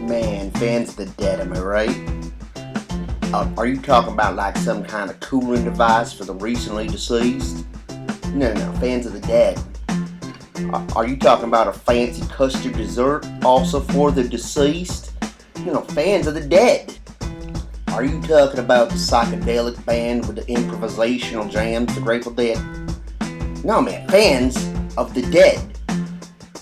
Man, fans of the dead, am I right? Are you talking about like some kind of cooling device for the recently deceased? No, fans of the dead. Are you talking about a fancy custard dessert also for the deceased? Fans of the dead. Are you talking about the psychedelic band with the improvisational jams, the Grateful Dead? No, man, fans of the dead.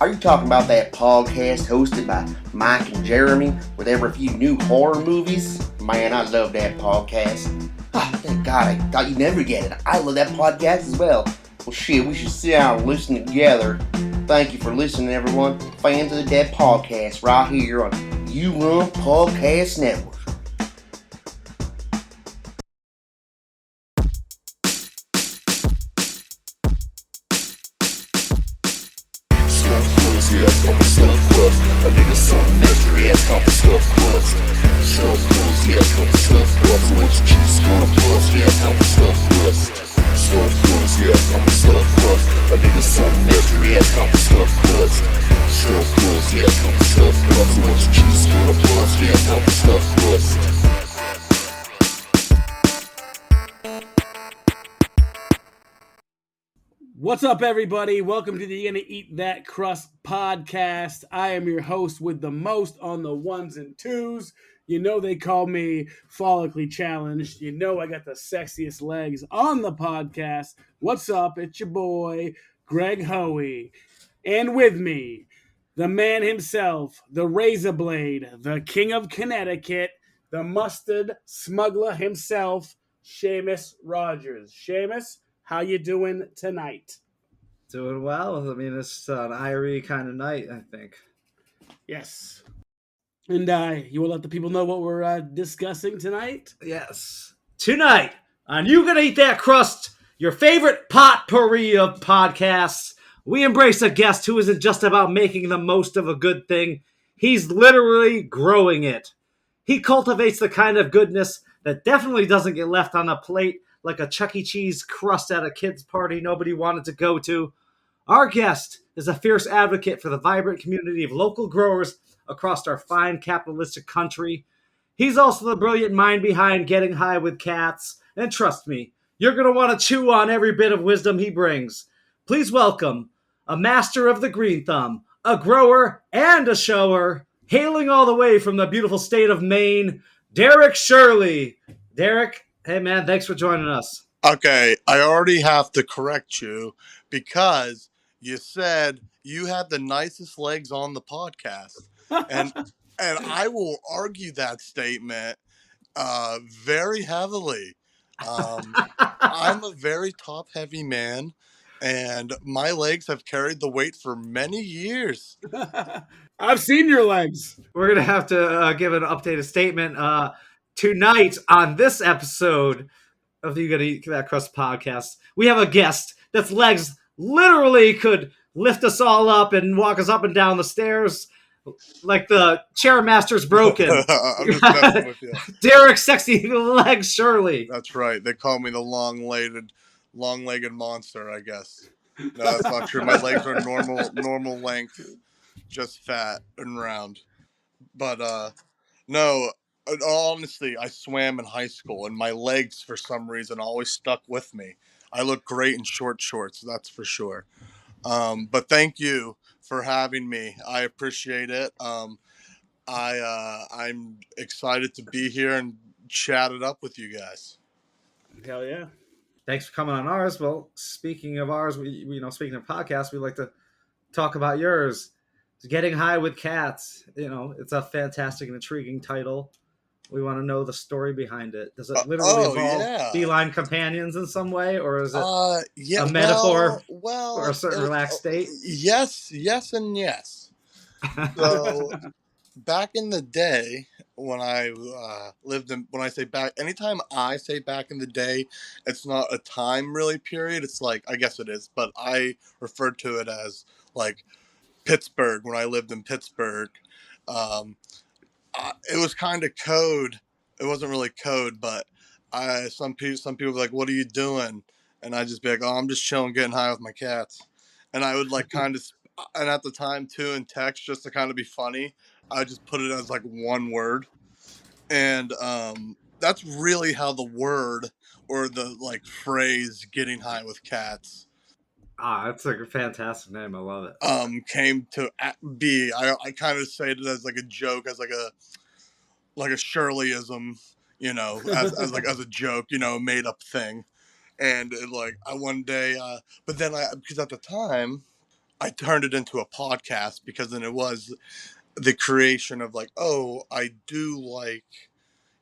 Are you talking about that podcast hosted by Mike and Jeremy with every few new horror movies? Man, I love that podcast. Thank God, I thought you'd never get it. I love that podcast as well. Well, shit, we should sit down and listen together. Thank you for listening, everyone. Fans of the Dead podcast right here on You Run Podcast Network. What's up, everybody? Welcome to the You Gonna Eat That Crust podcast. I am your host with the most on the ones and twos. You know they call me follically challenged. You know I got the sexiest legs on the podcast. What's up? It's your boy, Greg Hoey. And with me, the man himself, the razor blade, the king of Connecticut, the mustard smuggler himself, Sheamus Rogers. Sheamus, how you doing tonight? Doing well. I mean, it's an Irie kind of night, I think. Yes. And you will let the people know what we're discussing tonight? Yes. Tonight, on You Gonna Eat That Crust, your favorite potpourri of podcasts, we embrace a guest who isn't just about making the most of a good thing. He's literally growing it. He cultivates the kind of goodness that definitely doesn't get left on a plate like a Chuck E. Cheese crust at a kid's party nobody wanted to go to. Our guest is a fierce advocate for the vibrant community of local growers across our fine capitalistic country. He's also the brilliant mind behind Getting High with Cats. And trust me, you're going to want to chew on every bit of wisdom he brings. Please welcome a master of the green thumb, a grower and a shower, hailing all the way from the beautiful state of Maine, Derek Shirley. Derek, hey man, thanks for joining us. Okay, I already have to correct you because you said you had the nicest legs on the podcast. And I will argue that statement very heavily. I'm a very top-heavy man, and my legs have carried the weight for many years. I've seen your legs. We're going to have to give an updated statement. Tonight on this episode of the You Gotta Eat That Crust podcast, we have a guest that's legs literally could lift us all up and walk us up and down the stairs like the chairmaster's broken. I'm just messing with you. Derek Sexy Legs Shirley. That's right. They call me the long-legged monster, I guess. No, that's not true. My legs are normal length, just fat and round. But no, honestly, I swam in high school, and my legs, for some reason, always stuck with me. I look great in short shorts, that's for sure. But thank you for having me. I appreciate it. I'm excited to be here and chat it up with you guys. Hell yeah. Thanks for coming on ours. Well, speaking of ours, speaking of podcasts, we like to talk about yours. Getting High with Cats. It's a fantastic and intriguing title. We want to know the story behind it. Does it literally involve feline companions in some way, or is it a metaphor for a certain relaxed state? Yes, and yes. So, back in the day, when I anytime I say back in the day, it's not a time really period. It's like, I guess it is, but I refer to it as like Pittsburgh, when I lived in Pittsburgh. It was kind of code. It wasn't really code, but some people were like, "What are you doing?" And I'd just be like, "Oh, I'm just chilling, getting high with my cats." And I would like kind of and at the time too in text, just to kind of be funny, I just put it as like one word. And that's really how the word or the like phrase "getting high with cats" That's like a fantastic name. I love it. came to be. I kind of say it as like a joke, as like a Shirleyism, as a joke, made up thing. And like I one day, but then because at the time I turned it into a podcast, because then it was the creation of like, oh, I do like,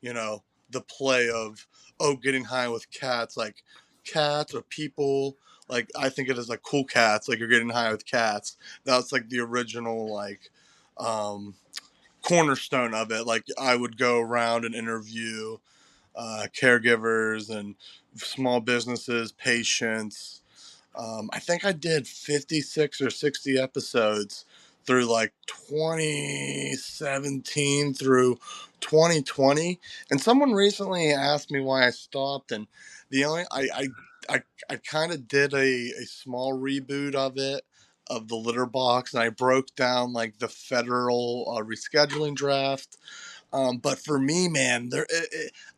you know, the play of, oh, getting high with cats, like cats or people. Like I think it is like cool cats, like you're getting high with cats. That's like the original like um, cornerstone of it. Like I would go around and interview caregivers and small businesses, patients. I think I did 56 or 60 episodes through like 2017 through 2020. And someone recently asked me why I stopped. And the only, I kind of did a small reboot of it, of the litter box. And I broke down like the federal rescheduling draft. But for me, man,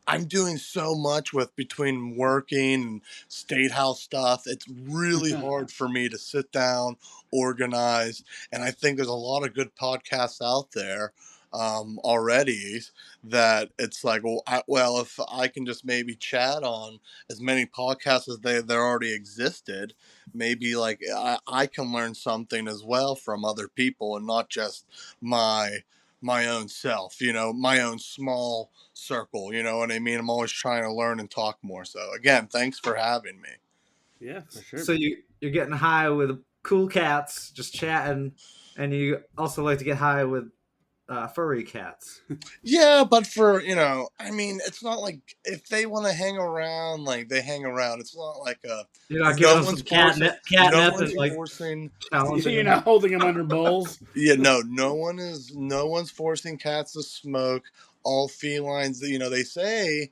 I'm doing so much with between working and state house stuff. It's really hard for me to sit down, organize, and I think there's a lot of good podcasts out there already, that it's like, well, if I can just maybe chat on as many podcasts as there already existed, maybe like I can learn something as well from other people, and not just my own self, my own small circle, you know what I mean? I'm always trying to learn and talk more. So again, thanks for having me. Yeah, for sure. So you're getting high with cool cats, just chatting, and you also like to get high with furry cats. Yeah, but for, I mean, it's not like if they want to hang around, like they hang around. It's not like You're not giving no them one's some forcing, catnip no one's and like forcing. challenging You're them. not holding them under bowls. Yeah, no one's forcing cats to smoke. All felines, they say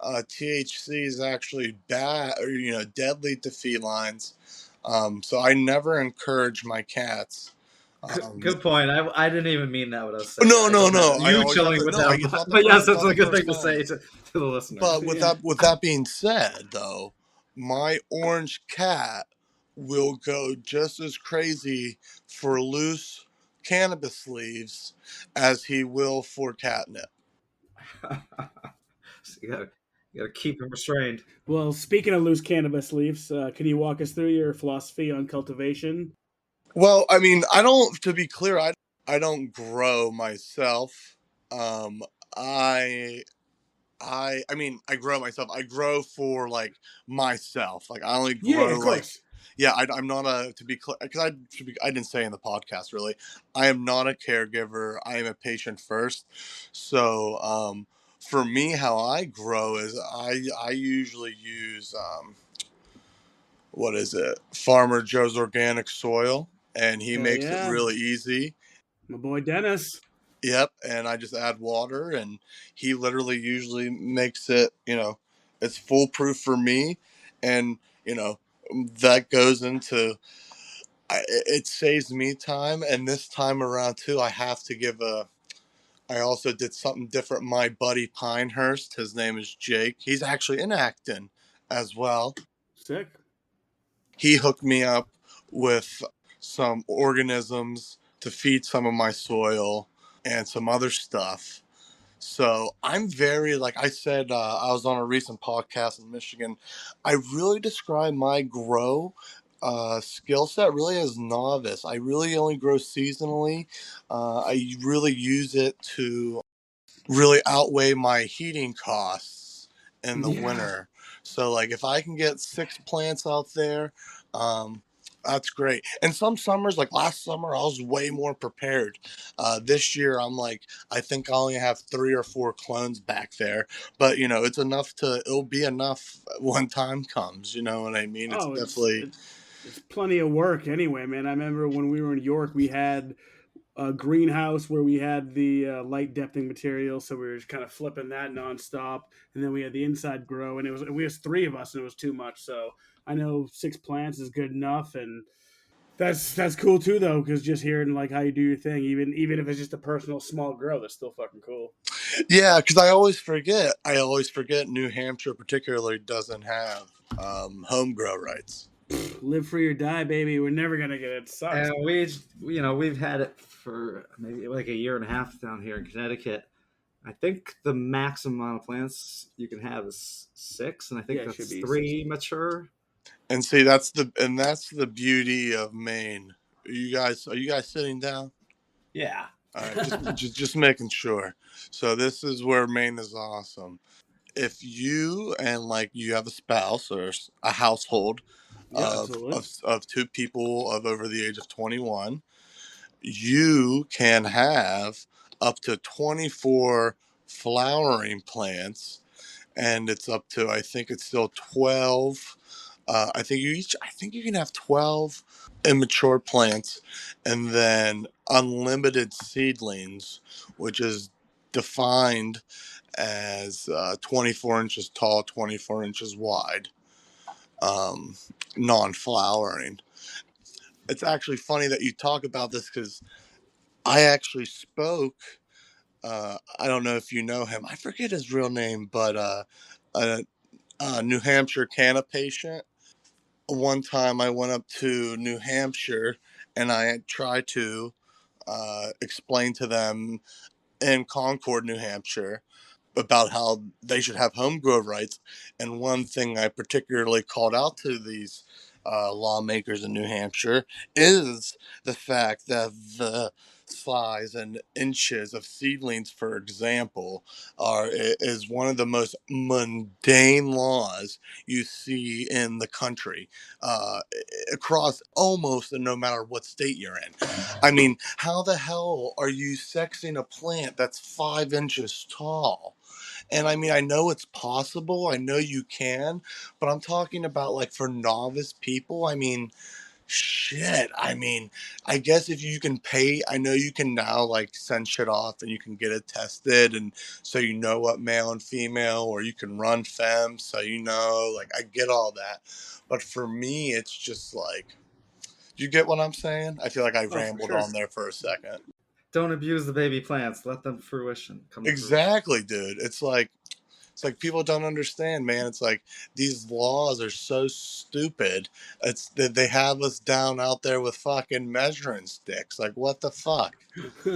THC is actually bad, or deadly to felines. So I never encourage my cats. Good point. I didn't even mean that what I was saying. No, I no, just meant no. I you always have chilling to. with No, them. it's not the But yes, first. that's Not a the good thing first to time. say to the listeners. But with that being said, though, my orange cat will go just as crazy for loose cannabis leaves as he will for catnip. So you gotta keep him restrained. Well, speaking of loose cannabis leaves, can you walk us through your philosophy on cultivation? Well, I mean, I don't. To be clear, I don't grow myself. Um, I I mean, I grow myself. I grow for like myself. Like I only Yeah, grow of like, course. yeah. I'm not a, to be clear, because I didn't say in the podcast really. I am not a caregiver. I am a patient first. So for me, how I grow is I usually use what is it? Farmer Joe's organic soil, and he Hell makes it yeah. really easy. My boy Dennis. Yep, and I just add water, and he literally usually makes it, it's foolproof for me, and you know that goes into, it saves me time, and this time around too, I have to give a. I also did something different. My buddy Pinehurst, his name is Jake. He's actually in Acton as well. Sick. He hooked me up with some organisms to feed some of my soil and some other stuff. So I'm very, like I said, I was on a recent podcast in Michigan. I really describe my grow skill set really as novice. I really only grow seasonally. I really use it to really outweigh my heating costs in the Yeah. winter. So like if I can get 6 plants out there, um, that's great. And some summers, like last summer, I was way more prepared. This year, I'm like, I think I only have 3 or 4 clones back there, but it's enough to. It'll be enough when time comes. You know what I mean? It's Oh, definitely. it's plenty of work anyway, man. I remember when we were in York, we had a greenhouse where we had the light depthing material, so we were just kind of flipping that nonstop, and then we had the inside grow, and we was 3 of us, and it was too much. So I know 6 plants is good enough, and That's cool too, though, because just hearing like how you do your thing, even if it's just a personal small grow, that's still fucking cool. Yeah, because I always forget. New Hampshire particularly doesn't have home grow rights. Live free or die, baby. We're never gonna get it. Sucks. And we've had it for maybe like a year and a half down here in Connecticut. I think the maximum amount of plants you can have is 6, and I think Yeah, it should that's be 3 mature. And see, that's the beauty of Maine. Are you guys sitting down? Yeah. All right, just making sure. So this is where Maine is awesome. If you and like you have a spouse or a household Yeah, absolutely. of 2 people of over the age of 21, you can have up to 24 flowering plants, and it's up to, I think it's still 12. I think you can have 12 immature plants, and then unlimited seedlings, which is defined as 24 inches tall, 24 inches wide, um, non-flowering. It's actually funny that you talk about this because I actually spoke. I don't know if you know him. I forget his real name, but a New Hampshire canna patient. One time I went up to New Hampshire and I tried to explain to them in Concord, New Hampshire, about how they should have home grow rights. And one thing I particularly called out to these lawmakers in New Hampshire is the fact that the size and inches of seedlings, for example, is one of the most mundane laws you see in the country, uh, across almost no matter what state you're in. I mean, how the hell are you sexing a plant that's 5 inches tall? And I mean, I know it's possible. I know you can, but I'm talking about like for novice people. I mean, shit. I mean, I guess if you can pay, I know you can now like send shit off and you can get it tested, and so you know what male and female, or you can run fem, so you know, like I get all that. But for me, it's just like, you get what I'm saying? I feel like I Oh, for rambled sure. on there for a second. Don't abuse the baby plants. Let them come to fruition. Exactly, dude. It's like people don't understand, man. It's like these laws are so stupid. It's that they have us down out there with fucking measuring sticks. Like, what the fuck?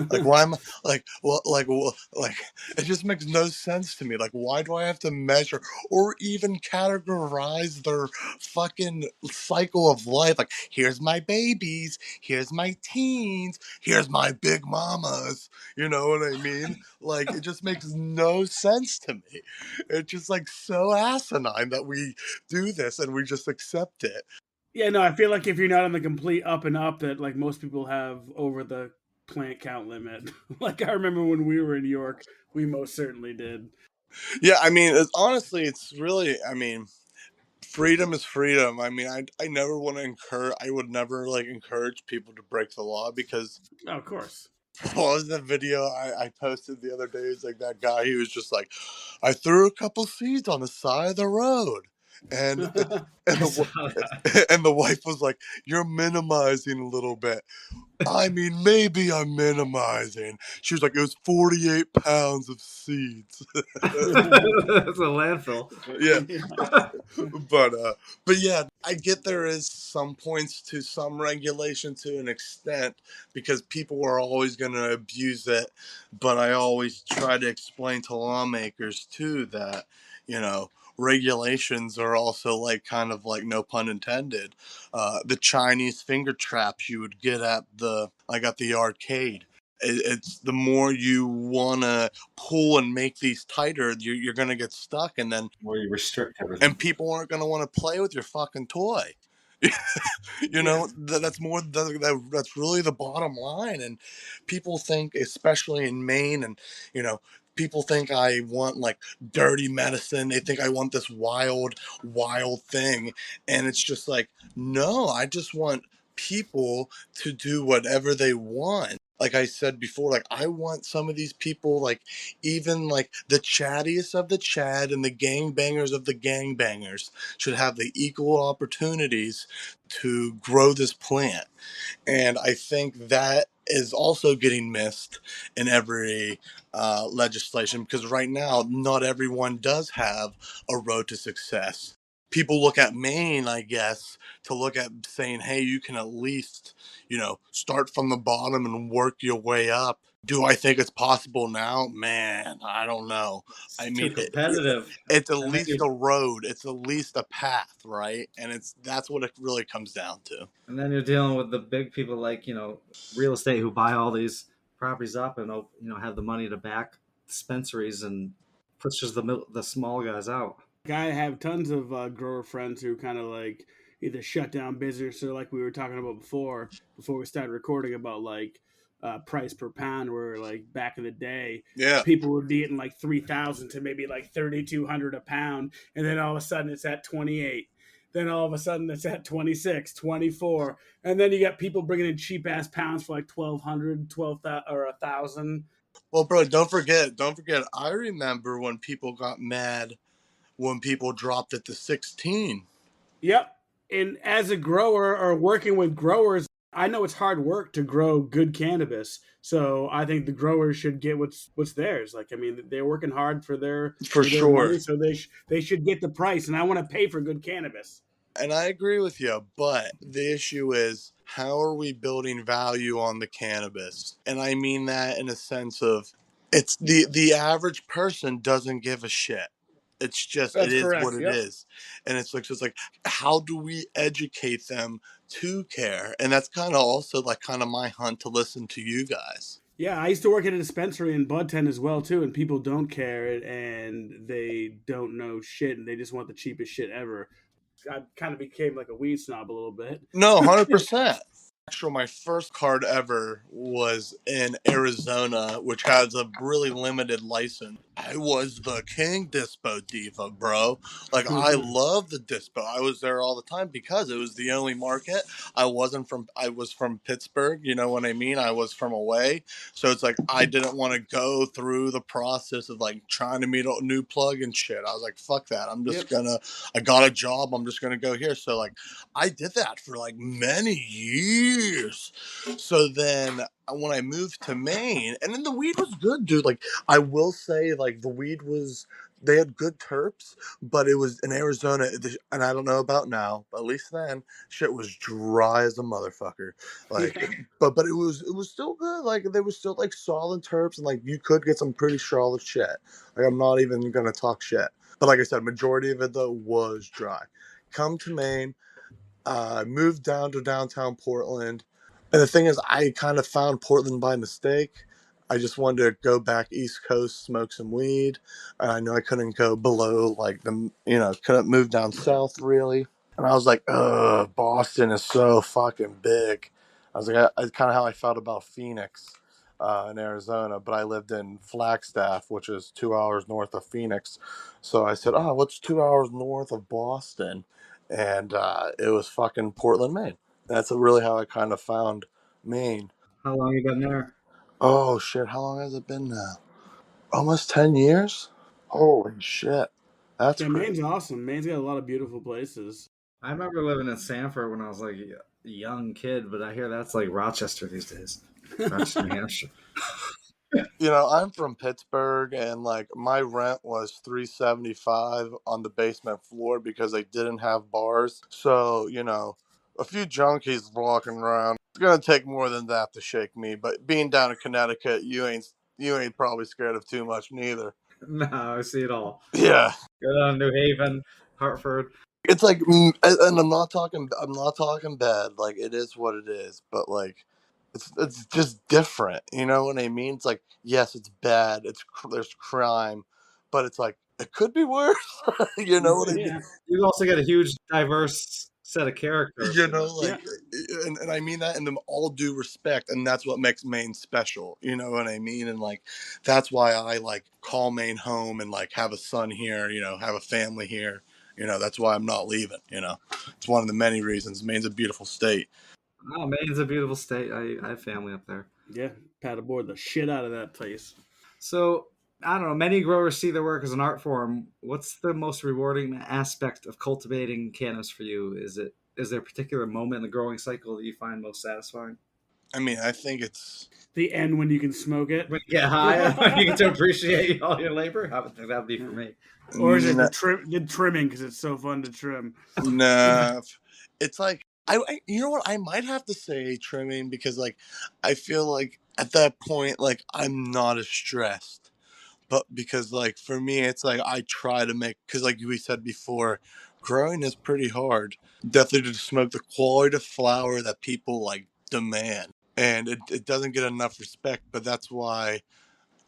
Like, why am I like it just makes no sense to me. Like, why do I have to measure or even categorize their fucking cycle of life? Like, here's my babies, here's my teens, here's my big mamas. You know what I mean? Like, it just makes no sense to me. It's just like so asinine that we do this and we just accept it. Yeah, no, I feel like if you're not on the complete up and up that like most people have over the plant count limit. Like I remember when we were in New York, we most certainly did. Yeah, I mean, honestly, it's really, I mean, freedom is freedom. I mean, I never want to I would never like encourage people to break the law because Oh, of course. what was the video I posted the other day? It's like that guy, he was just like, I threw a couple seeds on the side of the road. And and I the saw wi- that. and the wife was like, "You're minimizing a little bit." I mean, maybe I'm minimizing. She was like, "It was 48 pounds of seeds." It's a landfill. Yeah, Yeah. but yeah, I get there is some points to some regulation to an extent because people are always going to abuse it. But I always try to explain to lawmakers too that, you know, regulations are also like kind of like, no pun intended, the Chinese finger traps you would get at the arcade. It's the more you want to pull and make these tighter, you're going to get stuck, and then Where you restrict and everything. people aren't going to want to play with your fucking toy. You Yeah. know, that's really the bottom line. And people think, especially in Maine, and you know, people think I want like dirty medicine. They think I want this wild thing, and it's just like, no, I just want people to do whatever they want. Like I said before, like I want some of these people, like even like the chattiest of the chat and the gangbangers of the gangbangers should have the equal opportunities to grow this plant. And I think that is also getting missed in every legislation, because right now not everyone does have a road to success. People look at Maine, I guess, to look at saying, hey, you can at least, start from the bottom and work your way up. Do I think it's possible now? Man, I don't know. It's I too mean, competitive. it's at And then least you're a road. It's at least a path, right? And that's what it really comes down to. and then you're dealing with the big people like, real estate who buy all these properties up and have the money to back dispensaries and pushes the small guys out. I have tons of grower friends who kind of like either shut down business or like we were talking about before we started recording about like price per pound, where like back in the day Yeah. people would be getting like 3,000 to maybe like 3,200 a pound, and then all of a sudden it's at 28. Then all of a sudden it's at 26, 24, and then you got people bringing in cheap ass pounds for like 1,200, 12,000 or 1,000. Well, bro, don't forget. I remember when people got mad when people dropped it to 16. Yep. And as a grower or working with growers, I know it's hard work to grow good cannabis. So I think the growers should get what's theirs. Like I mean, they're working hard For for their sure. money, so they should get the price. And I want to pay for good cannabis. And I agree with you, but the issue is, how are we building value on the cannabis? And I mean that in a sense of, it's the average person doesn't give a shit. It's just, it That's is what correct. it Yep. is. And it's like, just like, how do we educate them to care? And that's kind of also like kind of my hunt to listen to you guys. Yeah, I used to work at a dispensary in Bud Tent as well too, and people don't care and they don't know shit and they just want the cheapest shit ever. I kind of became like a weed snob a little bit. No, 100%. Actually, my first card ever was in Arizona, which has a really limited license. I was the king dispo diva, bro. Like, I love the dispo. I was there all the time because it was the only market. I was from Pittsburgh, you know what I mean? I was from away. So it's like, I didn't want to go through the process of like trying to meet a new plug and shit. I was like, fuck that. I got a job. I'm just going to go here. So, like, I did that for like many years. So then when I moved to Maine, and then the weed was good, dude. Like, I will say, like, they had good terps, but it was in Arizona, and I don't know about now, but at least then, shit was dry as a motherfucker. Like, Yeah. but it was still good. Like, there was still like solid terps, and like you could get some pretty solid shit. Like, I'm not even gonna talk shit, but like I said, majority of it though was dry. Come to Maine. Moved down to downtown Portland. And the thing is, I kind of found Portland by mistake. I just wanted to go back East Coast, smoke some weed. And I know I couldn't go below, like, couldn't move down south really. And I was like, ugh, Boston is so fucking big. I was like, I kind of how I felt about Phoenix in Arizona, but I lived in Flagstaff, which is 2 hours north of Phoenix. So I said, oh, what's 2 hours north of Boston? And it was fucking Portland, Maine. That's really how I kind of found Maine. How long you been there? Oh, shit, how long has it been now? Almost 10 years? Holy shit. That's Yeah, crazy. Maine's awesome. Maine's got a lot of beautiful places. I remember living in Sanford when I was like a young kid, but I hear that's like Rochester these days. Rochester, New Hampshire. I'm from Pittsburgh, and like my rent was $375 on the basement floor because they didn't have bars. So, a few junkies walking around. It's gonna take more than that to shake me. But being down in Connecticut, you ain't probably scared of too much neither. No, I see it all. Yeah. Go down to New Haven, Hartford. It's like, and I'm not talking bad. Like, it is what it is, but like, it's just different. You know what I mean? It's like, yes, it's bad. There's crime, but it's like it could be worse. You know what I mean? Yeah. You've also got a huge, diverse set of characters. Yeah. And I mean that in them all due respect, and that's what makes Maine special. You know what I mean? And like, that's why I like call Maine home and like have a son here. Have a family here. That's why I'm not leaving. It's one of the many reasons. Maine's a beautiful state. Oh, Maine's a beautiful state. I have family up there. Yeah, paddleboard the shit out of that place. So I don't know. Many growers see their work as an art form. What's the most rewarding aspect of cultivating cannabis for you? Is there a particular moment in the growing cycle that you find most satisfying? I mean, I think it's The end when you can smoke it. When you get high, when you get to appreciate all your labor. I would think that would be for me. Or is it n- the trimming because it's so fun to trim? nah. It's like you know what? I might have to say trimming because like I feel like at that point like I'm not as stressed. But because like for me it's like I try to make, because like we said before, growing is pretty hard. Definitely to smoke the quality of flower that people like demand, and it doesn't get enough respect. But that's why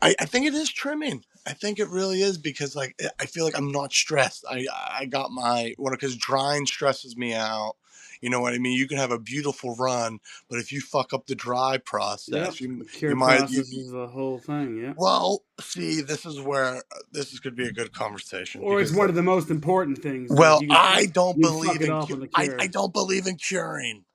I think it is trimming. I think it really is because like I feel like I'm not stressed. I got my one, because drying stresses me out. You know what I mean? You can have a beautiful run, but if you fuck up the dry Yep. process, you Cure might process is the whole thing. Yeah. well, see, this is where could be a good conversation Or it's because, one like, of the most important things. Like well, you can I don't you fuck believe it in off on the I cure don't believe in curing.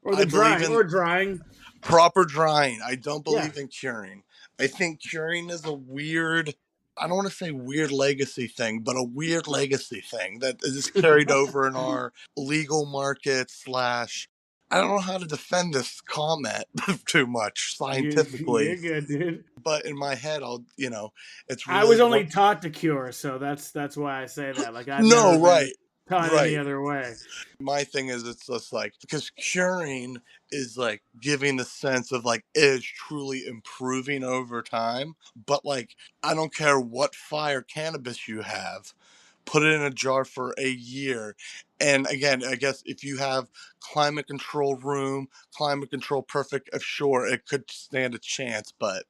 or I the believe drying in or drying. proper drying. I don't Yeah. believe in curing. I think curing is a weird, I don't want to say weird legacy thing, but a weird legacy thing that is carried over in our legal market slash. I don't know how to defend this comment too much You're scientifically, good, dude. but in my head, it's I really was one. only taught to cure, so that's why I say that. Like I've never No, been right, taught any right. other way. My thing is, it's just like, because curing is like giving the sense of like it is truly improving over time. But like, I don't care what fire cannabis you have, put it in a jar for a year. And again, I guess if you have climate control room, climate control perfect, sure, it could stand a chance. But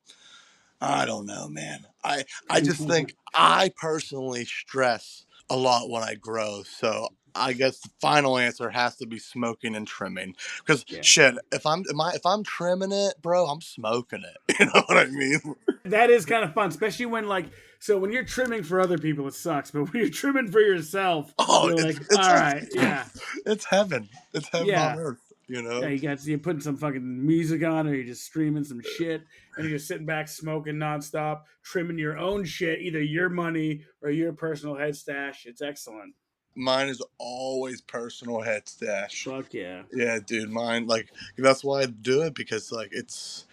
I don't know, man. I just think I personally stress a lot when I grow. So I guess the final answer has to be smoking and trimming. Because Yeah. shit, if I'm trimming it, bro, I'm smoking it. You know what I mean? That is kind of fun, especially when when you're trimming for other people, it sucks. But when you're trimming for yourself, Oh, you're like, it's all like right, yeah, it's heaven. It's heaven on yeah, earth. You yeah. know. You're putting some fucking music on, or you're just streaming some shit, and you're just sitting back smoking nonstop, trimming your own shit, either your money or your personal head stash. It's excellent. Mine is always personal head stash. Fuck yeah. Yeah, dude, mine like that's why I do it, because like it's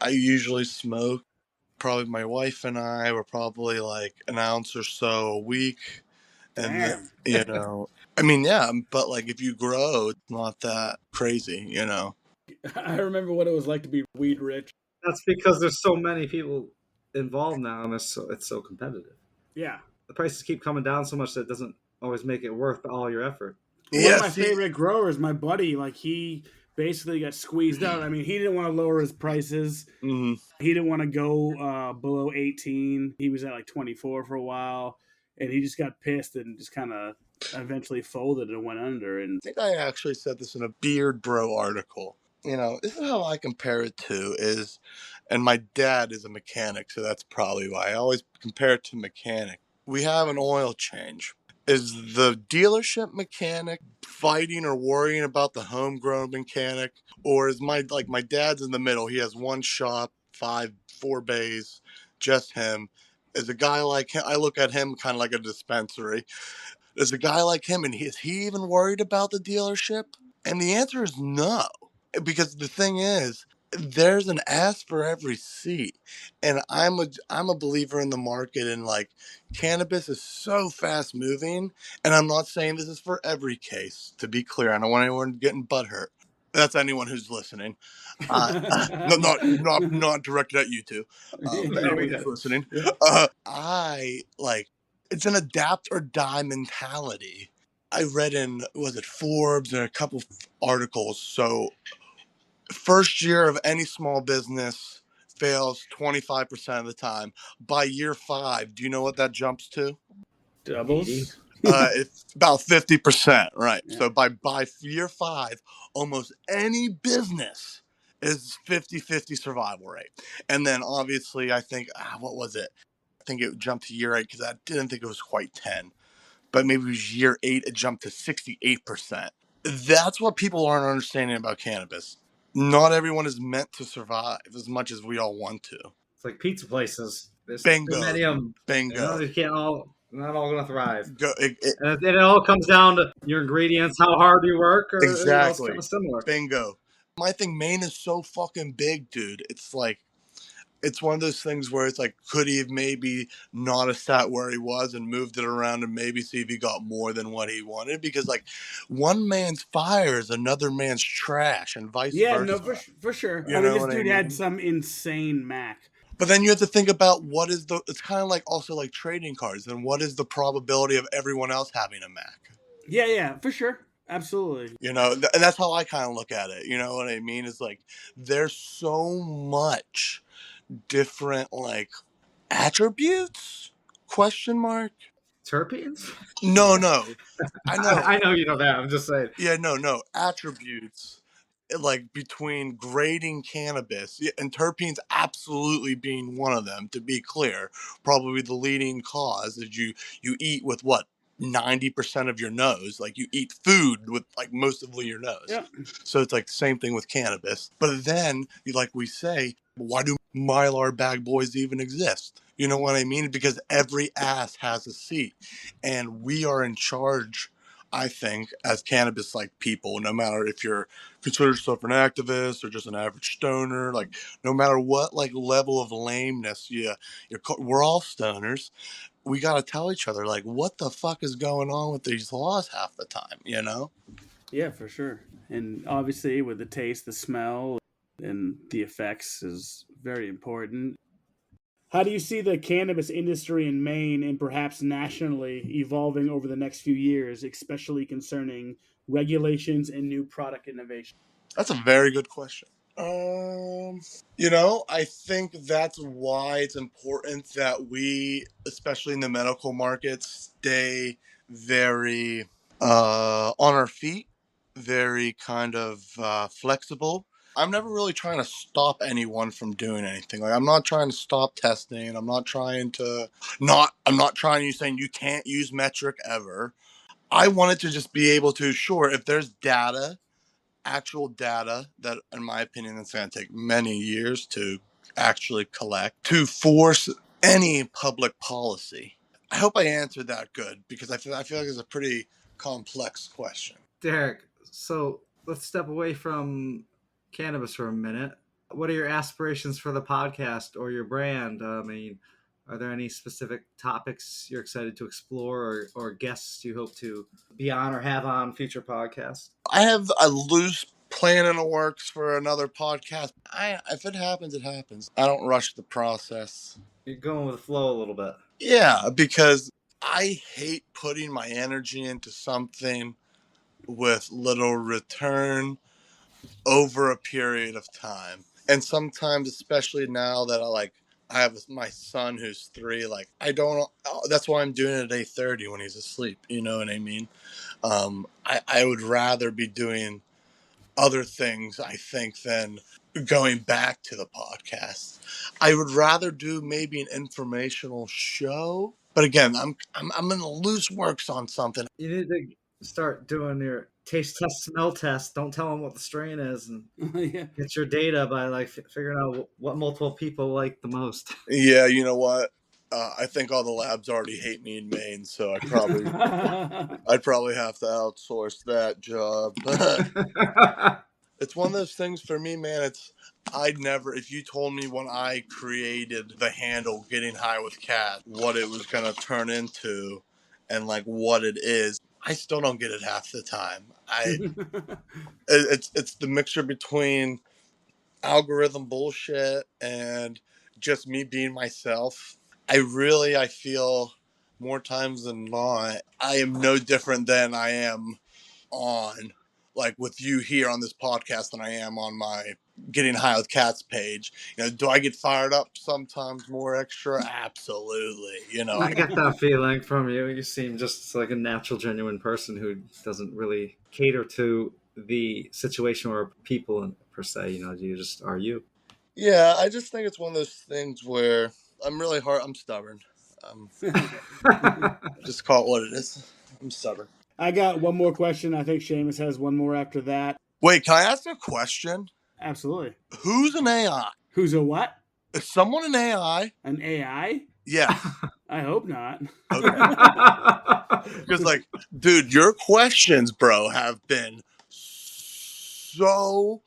I usually smoke, probably my wife and I were probably like an ounce or so a week, and Damn. I mean, yeah, but like if you grow, it's not that crazy, you know. I remember what it was like to be weed rich. That's because there's so many people involved now, and it's so competitive. Yeah. The prices keep coming down so much that it doesn't always make it worth all your effort. One of Yeah, my see, favorite growers, my buddy, like he basically got squeezed out. I mean, he didn't want to lower his prices. mhm. He didn't want to go below 18. He was at like 24 for a while, and he just got pissed and just kind of eventually folded and went under. And I think I actually said this in a Beard Bro article. This is how I compare it to is, and my dad is a mechanic, so that's probably why I always compare it to mechanic. We have an oil change. Is the dealership mechanic fighting or worrying about the homegrown mechanic, or is my dad's in the middle? He has one shop, four bays, just him. Is a guy like him? I look at him kind of like a dispensary. Is a guy like him, and is he even worried about the dealership? And the answer is no, because the thing is, there's an ass for every seat, and I'm a believer in the market, and like cannabis is so fast moving, and I'm not saying this is for every case. To be clear, I don't want anyone getting butthurt. That's anyone who's listening. Not directed at you two. But yeah, anyone we who's got listening, yeah. I like it's an adapt or die mentality. I read in, was it Forbes and a couple of articles. So first year of any small business fails 25% of the time. By year 5, do you know what that jumps to? 80. Doubles. It's about 50%, right? Yeah. So by year 5, almost any business is 50-50 survival rate. And then obviously I think, what was it? I think it jumped to year 8 because I didn't think it was quite 10. But maybe it was year 8, it jumped to 68%. That's what people aren't understanding about cannabis. not everyone is meant to survive as much as we all want to. It's like pizza places. There's Bingo. too many of them. Bingo. You can't all. Not all going to thrive. It And it all comes down to your ingredients, how hard you work, or it's kind exactly. of similar. Bingo. I think Maine is so fucking big, dude. It's like, it's one of those things where it's like, could he have maybe not have sat where he was and moved it around and maybe see if he got more than what he wanted? Because like, one man's fire is another man's trash, and vice Yeah, versa. no, for sure. You I mean, know this what I dude had mean? some insane Mac. But then you have to think about what is the. It's kind of like also like trading cards. Then what is the probability of everyone else having a Mac? Yeah, for sure. Absolutely. You know, and that's how I kind of look at it. You know what I mean? It's like there's so much different like attributes? Question mark? Terpenes? No. I know. I know you know that. I'm just saying. Yeah, no. Attributes like between grading cannabis, yeah, and terpenes absolutely being one of them, to be clear. Probably the leading cause is you eat with what? 90% of your nose. Like you eat food with like most of your nose. Yeah. So it's like the same thing with cannabis. But then, like we say, why do Mylar bag boys even exist? You know what I mean? Because every ass has a seat. And we are in charge, I think, as cannabis like people, no matter if you're consider yourself an activist or just an average stoner, like no matter what like level of lameness we're all stoners. We got to tell each other like what the fuck is going on with these laws half the time, you know? Yeah, for sure. And obviously, with the taste, the smell, and the effects is very important. How do you see the cannabis industry in Maine and perhaps nationally evolving over the next few years, especially concerning regulations and new product innovation? That's a very good question. You know, I think that's why it's important that we, especially in the medical markets, stay very on our feet, very kind of flexible. I'm never really trying to stop anyone from doing anything. Like I'm not trying to stop testing. I'm not trying to saying you can't use metric ever. I wanted to just be able to, sure, if there's data, actual data that, in my opinion, it's going to take many years to actually collect to force any public policy. I hope I answered that good because I feel like it's a pretty complex question. Derek, so let's step away from cannabis for a minute. What are your aspirations for the podcast or your brand? I mean, are there any specific topics you're excited to explore or guests you hope to be on or have on future podcasts? I have a loose plan in the works for another podcast. If it happens, it happens. I don't rush the process. You're going with the flow a little bit. Yeah, because I hate putting my energy into something with little return over a period of time. And sometimes, especially now that I have my son who's 3, like that's why I'm doing it at 8:30 when he's asleep. You know what I mean? I would rather be doing other things, I think, than going back to the podcast. I would rather do maybe an informational show. But again, I'm in the loose works on something. You need to start doing your taste test, smell test. Don't tell them what the strain is, and Yeah. get your data by like figuring out what multiple people like the most. Yeah, you know what? I think all the labs already hate me in Maine, so I'd probably have to outsource that job. It's one of those things for me, man. If you told me when I created the handle Getting High with Cat, what it was going to turn into and like what it is, I still don't get it half the time. It's the mixture between algorithm bullshit and just me being myself. I feel more times than not, I am no different than I am on like with you here on this podcast than I am on my Getting High with Cats page. You know, do I get fired up sometimes more extra? Absolutely. You know, I get that feeling from you. You seem just like a natural, genuine person who doesn't really cater to the situation or people per se. You know, you just are you. yeah, I just think it's one of those things where I'm really hard. I'm stubborn. Just call it what it is. I'm stubborn. I got one more question. I think Sheamus has one more after that. Wait, can I ask a question? Absolutely. Who's an AI? Who's a what? Is someone an AI? An AI? Yes. I hope not. Okay. Because, like, dude, your questions, bro, have been some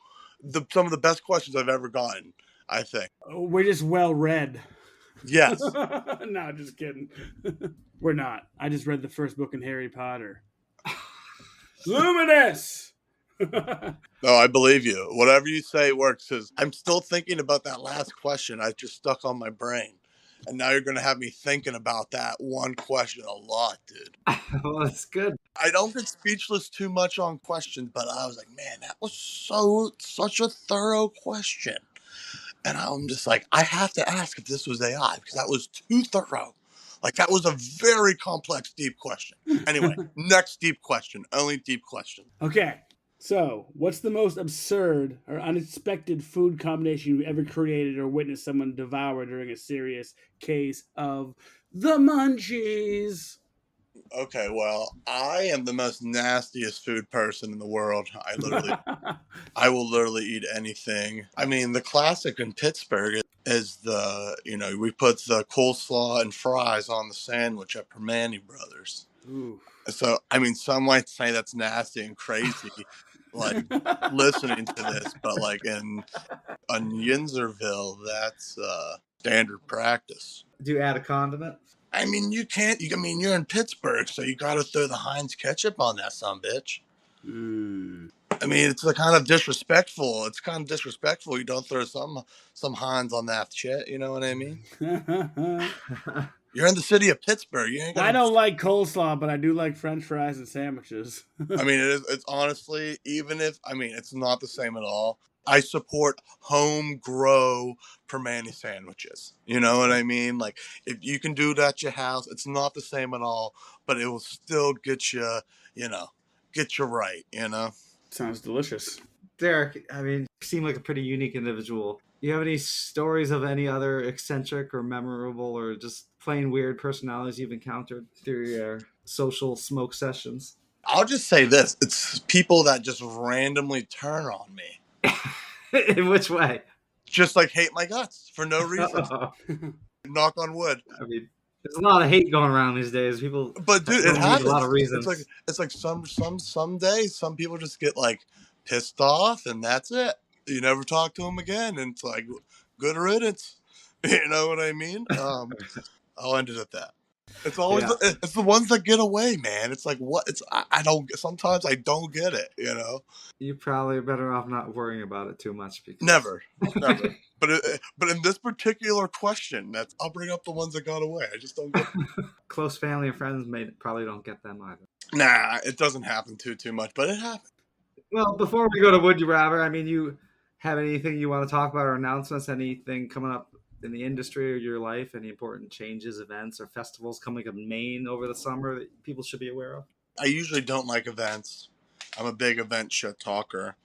of the best questions I've ever gotten, I think. We're just well read. Yes. No, just kidding. We're not. I just read the first book in Harry Potter. Luminous! No, I believe you. Whatever you say works. Because I'm still thinking about that last question. I just stuck on my brain. And now you're going to have me thinking about that one question a lot, dude. Well, that's good. I don't get speechless too much on questions, but I was like, man, that was such a thorough question. And I'm just like, I have to ask if this was AI because that was too thorough. Like, that was a very complex, deep question. Anyway, next deep question. Only deep question. Okay. So, what's the most absurd or unexpected food combination you ever created or witnessed someone devour during a serious case of the munchies? Okay, well, I am the most nastiest food person in the world. I will literally eat anything. I mean, the classic in Pittsburgh is we put the coleslaw and fries on the sandwich at Permane Brothers. Ooh. So, I mean, some might say that's nasty and crazy, like listening to this, but like in Yinzerville, that's standard practice. Do you add a condiment? I mean, you can't. I mean, you're in Pittsburgh, so you got to throw the Heinz ketchup on that sumbitch. I mean, it's kind of disrespectful. It's kind of disrespectful. You don't throw some Heinz on that shit. You know what I mean? You're in the city of Pittsburgh. You ain't gonna... I don't like coleslaw, but I do like French fries and sandwiches. I mean, it's honestly, even if it's not the same at all. I support home grow Permane sandwiches. You know what I mean? Like, if you can do it at your house, it's not the same at all, but it will still get you, get you right. Sounds delicious. Derek, I mean, you seem like a pretty unique individual. Do you have any stories of any other eccentric or memorable or just plain weird personalities you've encountered through your social smoke sessions? I'll just say this. It's people that just randomly turn on me. In which way? Just like hate my guts for no reason. Knock on wood. I mean, there's a lot of hate going around these days. People, but dude, it happens. A lot of reasons. It's like some days some people just get like pissed off and that's it. You never talk to them again, and it's like good riddance. You know what I mean? I'll end it at that. It's always it's the ones that get away, man. It's like what? I don't. Sometimes I don't get it. You probably are better off not worrying about it too much. Because... Never. But in this particular question, I'll bring up the ones that got away. I just don't get it. Close family and friends probably don't get them either. Nah, it doesn't happen too much, but it happens. Well, before we go to Would You Rather, I mean, you have anything you want to talk about or announcements? Anything coming up in the industry or your life? Any important changes, events, or festivals coming up in Maine over the summer that people should be aware of? I usually don't like events. I'm a big event shit talker.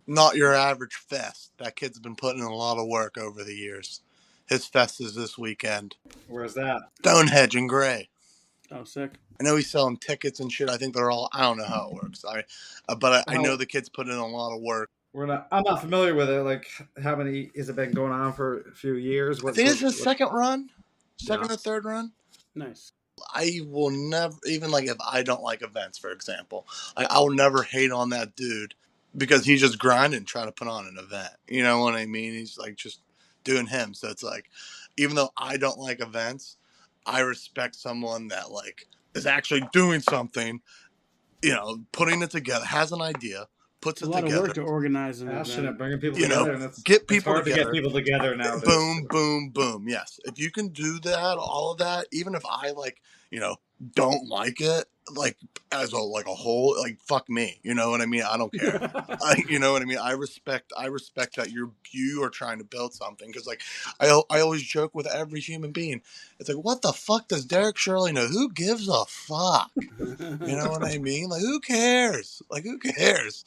Not your average fest. That kid's been putting in a lot of work over the years. His fest is this weekend. Where's that? Stonehenge in Gray. Oh, sick. I know he's selling tickets and shit. I think they're all... I don't know how it works. I know the kid's putting in a lot of work. I'm not familiar with it. Like, how many has it been going on for a few years? I think it's his second run. Second or third run. Nice. I will never, even like if I don't like events, for example, I will never hate on that dude because he's just grinding, trying to put on an event. You know what I mean? He's like just doing him. So it's like, even though I don't like events, I respect someone that like is actually doing something, putting it together, has an idea, puts it together. A lot of work to organize an event. Bringing people together. And get people hard together. To get people together now. Boom, boom, boom. Yes. If you can do that, all of that, even if I don't like it, like as a whole, like fuck me. You know what I mean? I don't care. You know what I mean? I respect that you are trying to build something because like I always joke with every human being. It's like, what the fuck does Derek Shirley know? Who gives a fuck? You know what I mean? Like who cares? Like who cares?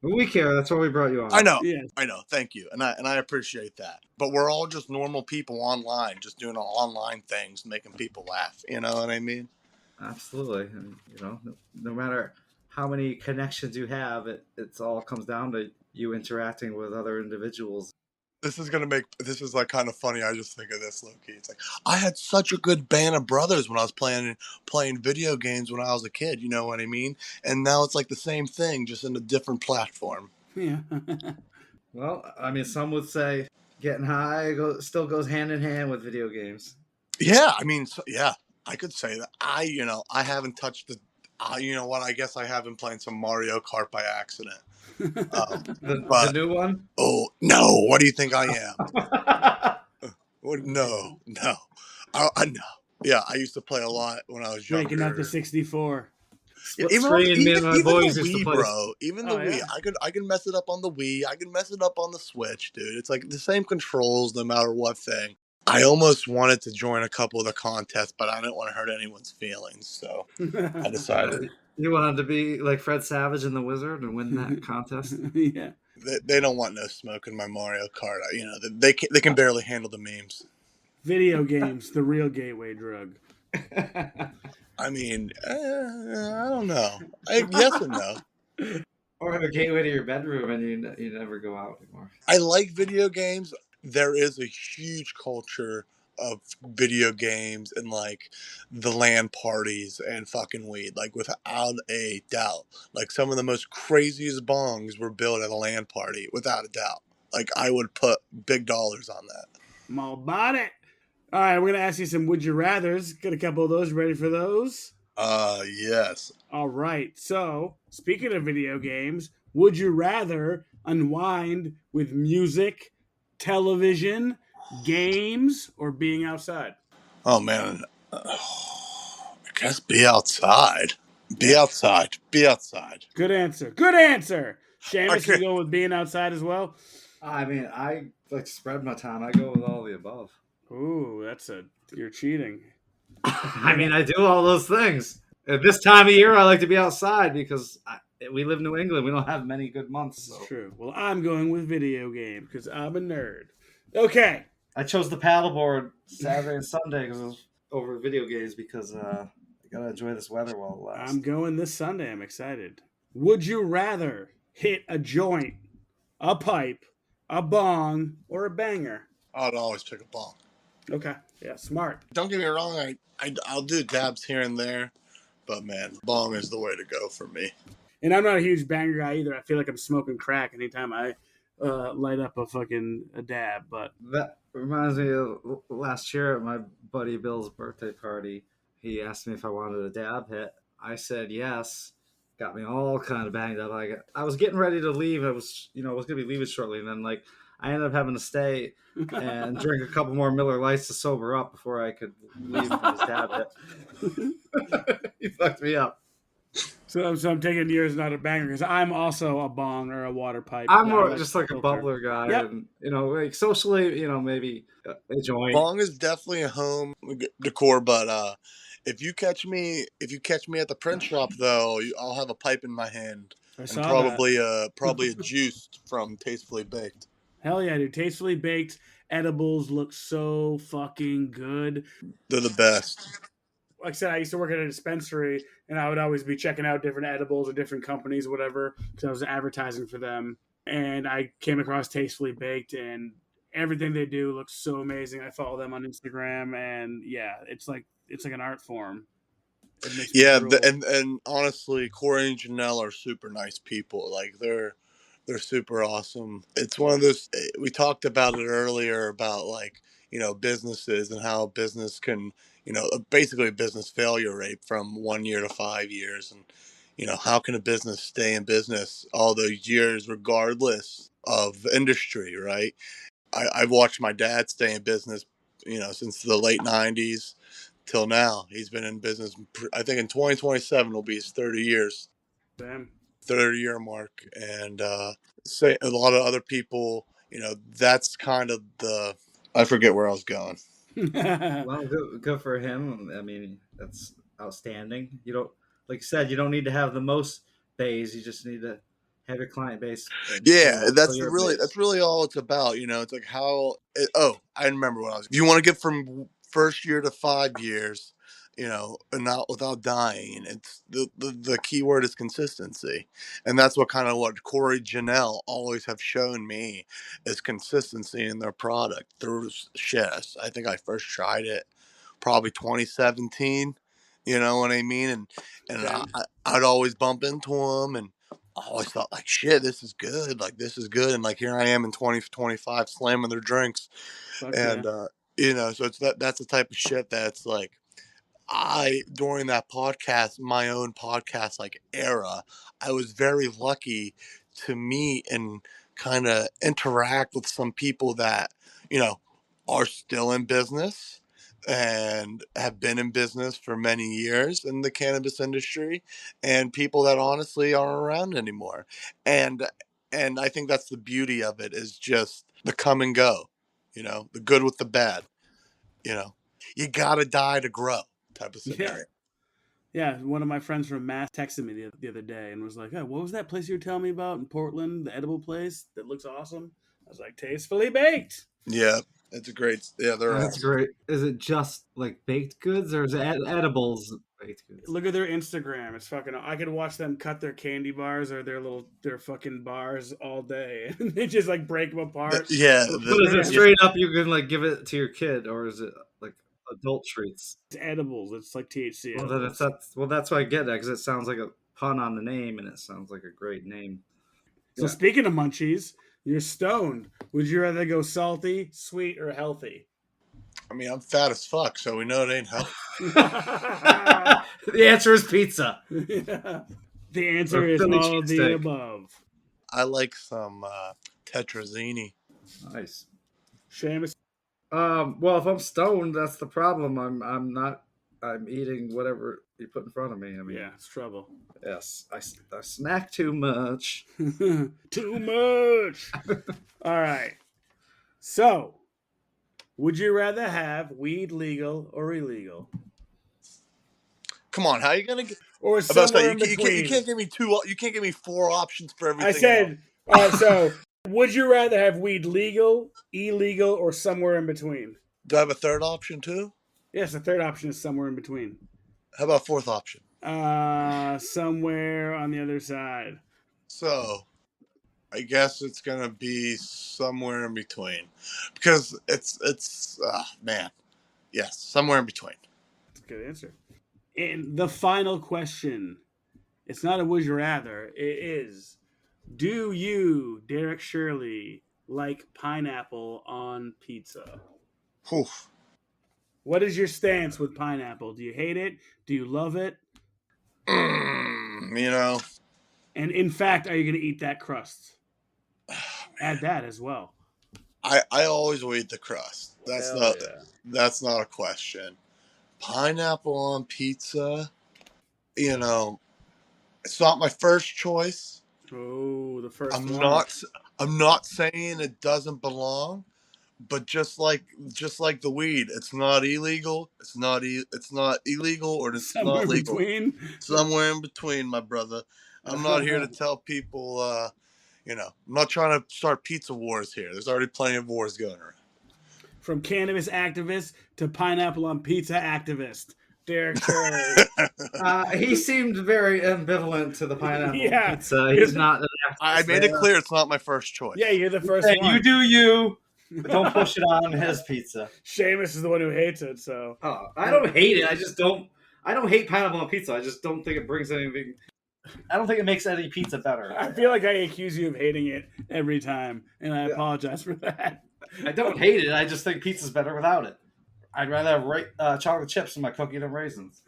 We care. That's why we brought you on. I know. Yeah. I know. Thank you. And I appreciate that. But we're all just normal people online, just doing online things, making people laugh. You know what I mean? Absolutely. And, no matter how many connections you have, it's all comes down to you interacting with other individuals. This is like kind of funny. I just think of this, low-key. It's like, I had such a good band of brothers when I was playing video games when I was a kid, you know what I mean? And now it's like the same thing, just in a different platform. Yeah. Well, I mean, some would say getting high still goes hand in hand with video games. Yeah, I mean, yeah, I could say that. I haven't touched you know what? I guess I have been playing some Mario Kart by accident. The new one? Oh, no. What do you think I am? No. I know. Yeah, I used to play a lot when I was younger. Breaking out the 64. Split screen, me and my boys used to play. Bro. Even the Wii. Yeah. I can mess it up on the Wii. I can mess it up on the Switch, dude. It's like the same controls no matter what thing. I almost wanted to join a couple of the contests, but I didn't want to hurt anyone's feelings, so I decided. You wanted to be like Fred Savage and the Wizard and win that contest? Yeah. They don't want no smoke in my Mario Kart. You know, they can barely handle the memes. Video games, the real gateway drug. I mean, I don't know. Yes and no. Or have a gateway to your bedroom and you never go out anymore. I like video games. There is a huge culture of video games and like the LAN parties and fucking weed, like without a doubt. Like some of the most craziest bongs were built at a LAN party, without a doubt. Like I would put big dollars on that. I'm all about it. All right, we're gonna ask you some would you rather's. Get a couple of those ready for those. Yes. All right. So speaking of video games, would you rather unwind with music, television, games, or being outside? Oh man, I guess be outside. Be outside. Good answer. Sheamus, Okay. you going with being outside as well? I mean, I like to spread my time. I go with all the above. Ooh, you're cheating. I mean, I do all those things. At this time of year, I like to be outside because we live in New England. We don't have many good months. So. That's true. Well, I'm going with video games because I'm a nerd. Okay. I chose the paddleboard Saturday and Sunday because it was over video games because I gotta enjoy this weather while it lasts. I'm going this Sunday. I'm excited. Would you rather hit a joint, a pipe, a bong, or a banger? I'd always pick a bong. Okay. Yeah, smart. Don't get me wrong. I'll do dabs here and there, but man, bong is the way to go for me. And I'm not a huge banger guy either. I feel like I'm smoking crack anytime I light up a dab. But that reminds me of last year at my buddy Bill's birthday party. He asked me if I wanted a dab hit. I said yes. Got me all kind of banged up. I was getting ready to leave. I was gonna be leaving shortly, and then I ended up having to stay and drink a couple more Miller Lights to sober up before I could leave for this dab hit. He fucked me up. So I'm taking yours not a banger because I'm also a bong or a water pipe. I'm more just like a bubbler guy, Yep. and like socially, maybe a joint. Bong is definitely a home decor, but if you catch me at the print shop though, I'll have a pipe in my hand and probably a juice from Tastefully Baked. Hell yeah, dude! Tastefully Baked edibles look so fucking good. They're the best. Like I said, I used to work at a dispensary, and I would always be checking out different edibles or different companies, or whatever, because I was advertising for them. And I came across Tastefully Baked, and everything they do looks so amazing. I follow them on Instagram, and yeah, it's like an art form. Yeah, and honestly, Corey and Janelle are super nice people. Like they're super awesome. It's one of those, we talked about it earlier about like, businesses and how business can, basically a business failure rate from 1 year to 5 years. And, how can a business stay in business all those years regardless of industry, right? I've watched my dad stay in business, since the late 90s till now. He's been in business, I think in 2027 will be his 30 years. Damn. 30-year mark, and say a lot of other people, that's kind of I forget where I was going. Well, good for him. I mean, that's outstanding. You don't, like you said, you don't need to have the most bays. You just need to have your client base. Yeah, that's really all it's about. It's like how. I remember what I was. If you want to get from first year to 5 years, and not without dying. It's the key word is consistency, and that's what Corey Janelle always have shown me is consistency in their product through shit. I think I first tried it probably 2017. You know what I mean? And Okay. I'd always bump into them, and I always thought like, shit, this is good. Like this is good, and like here I am in 2025 slamming their drinks, Fuck yeah. and so it's that's the type of shit that's like during that podcast, my own podcast like era, I was very lucky to meet and kind of interact with some people that, you know, are still in business and have been in business for many years in the cannabis industry, and people that honestly aren't around anymore. And and I think that's the beauty of it, is just the come and go, the good with the bad, you know. You gotta die to grow type of Yeah. scenario. Yeah, one of my friends from Mass texted me the other day and was like, "Hey, what was that place you were telling me about in Portland? The edible place that looks awesome." I was like, "Tastefully baked." Yeah, it's a great. Yeah, they're That's awesome. great. Is it just like baked goods, or is it edibles baked goods? Look at their Instagram. It's fucking. I could watch them cut their candy bars or their fucking bars all day, and they just like break them apart. Yeah, But is it straight up you can like give it to your kid, or is it like adult treats? It's edibles. It's like THC Well, edibles. that's why I get that, because it sounds like a pun on the name, and it sounds like a great name. So speaking of munchies, you're stoned. Would you rather go salty, sweet, or healthy? I mean, I'm fat as fuck, so we know it ain't healthy. The answer is pizza. Yeah. The answer Or is Philly all of the cheesesteak. above. I like some tetrazzini. Nice. Sheamus. Well, if I'm stoned, that's the problem. I'm eating whatever you put in front of me. I mean, Yeah, it's trouble. yes, I snack too much. Too much. All right. So, would you rather have weed legal or illegal? Come on, how you gonna get? Or I'm about to say, somewhere in you between? can't give me two. You can't give me four options for everything. I said, all right, so would you rather have weed legal, illegal, or somewhere in between? Do I have a third option too? Yes, the third option is somewhere in between. How about fourth option? Somewhere on the other side. So, I guess it's gonna be somewhere in between, because it's man, yes, somewhere in between. That's a good answer. And the final question, it's not a would you rather, it is, do you, Derek Shirley, like pineapple on pizza? Whew. What is your stance with pineapple? Do you hate it? Do you love it? You know, And in fact, are you going to eat that crust? Add that as well. I always will eat the crust. Hell That's not a question. Pineapple on pizza, it's not my first choice. Oh, the first I'm one. I'm not saying it doesn't belong, but just like the weed, it's not illegal. It's not illegal, or it's Somewhere not in legal. between. Somewhere in between, my brother. I'm not here to tell people. I'm not trying to start pizza wars here. There's already plenty of wars going around. From cannabis activist to pineapple on pizza activist, Derek Shirley. He seemed very ambivalent to the pineapple Yeah. pizza. He's not an I made it clear it's not my first choice. Yeah, you're the first Hey, one. you do you. But don't push it on his pizza. Sheamus is the one who hates it, so. Oh, I don't hate it. I don't hate pineapple on pizza. I just don't think it brings anything. I don't think it makes any pizza better. I feel like I accuse you of hating it every time, and I apologize for that. I don't hate it. I just think pizza's better without it. I'd rather have chocolate chips in my cookie than raisins.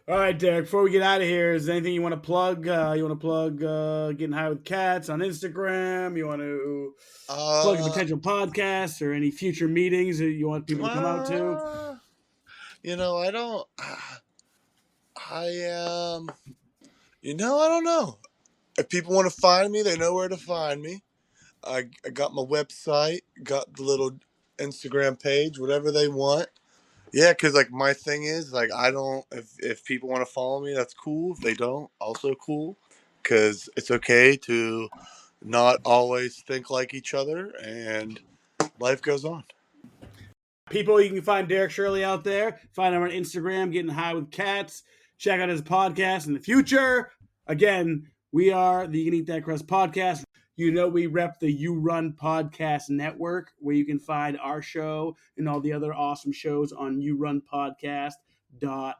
All right, Derek, before we get out of here, is there anything you want to plug? You want to plug Getting High with Cats on Instagram? You want to plug a potential podcast or any future meetings that you want people to come out to? I don't. I don't know. If people want to find me, they know where to find me. I got my website, got the little Instagram page, whatever they want. Yeah, because like my thing is like I don't. If people want to follow me, that's cool. If they don't, also cool. Because it's okay to not always think like each other, and life goes on. People, you can find Derek Shirley out there. Find him on Instagram, Getting High with Cats. Check out his podcast in the future. Again, we are the You Can Eat That Crust podcast. You know we rep the You Run Podcast Network, where you can find our show and all the other awesome shows on yourunpodcast.com.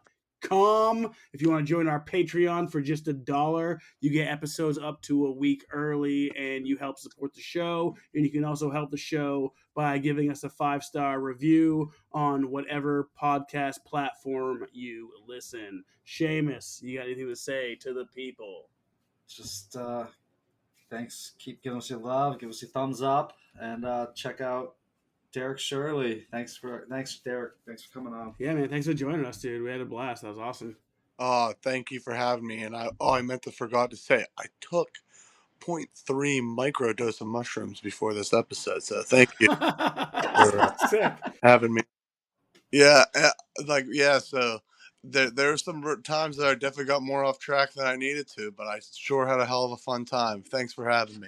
If you want to join our Patreon for just $1, you get episodes up to a week early, and you help support the show. And you can also help the show by giving us a 5-star review on whatever podcast platform you listen. Sheamus, you got anything to say to the people? Just thanks. Keep giving us your love. Give us your thumbs up, and check out Derek Shirley. Thanks, Derek. Thanks for coming on. Yeah, man. Thanks for joining us, dude. We had a blast. That was awesome. Oh, thank you for having me. And I meant to forgot to say, I took 0.3 microdose of mushrooms before this episode. So thank you for Sick. having me. Yeah, so there's some times that I definitely got more off track than I needed to, but I sure had a hell of a fun time. Thanks for having me.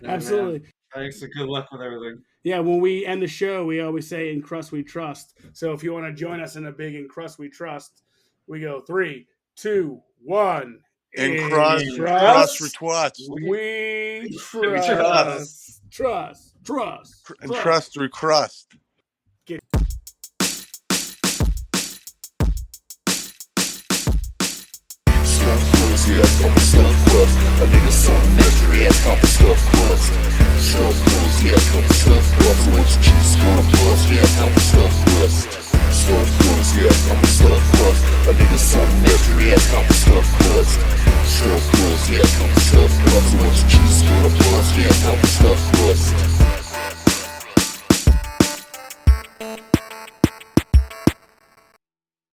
Yeah, Absolutely. Man. Thanks, and good luck with everything. Yeah, when we end the show, we always say In Crust We Trust. So if you want to join us in a big In Crust We Trust, we go 3, 2, 1. In Crust We Trust. We trust. Trust. And trust through crust. Yeah, I'm a stuff crust. A nigga something mystery ass I'm a stuff crust. Stuff crust, yeah, I'm a stuff crust. So what you choose, gonna plus, yeah, I'm a stuff crust. Stuff crust, yeah, I'm a stuff crust. A nigga something mystery ass I'm a stuff crust. Stuff crust, yeah, I'm a stuff crust. So what you choose, gonna plus, yeah, I'm a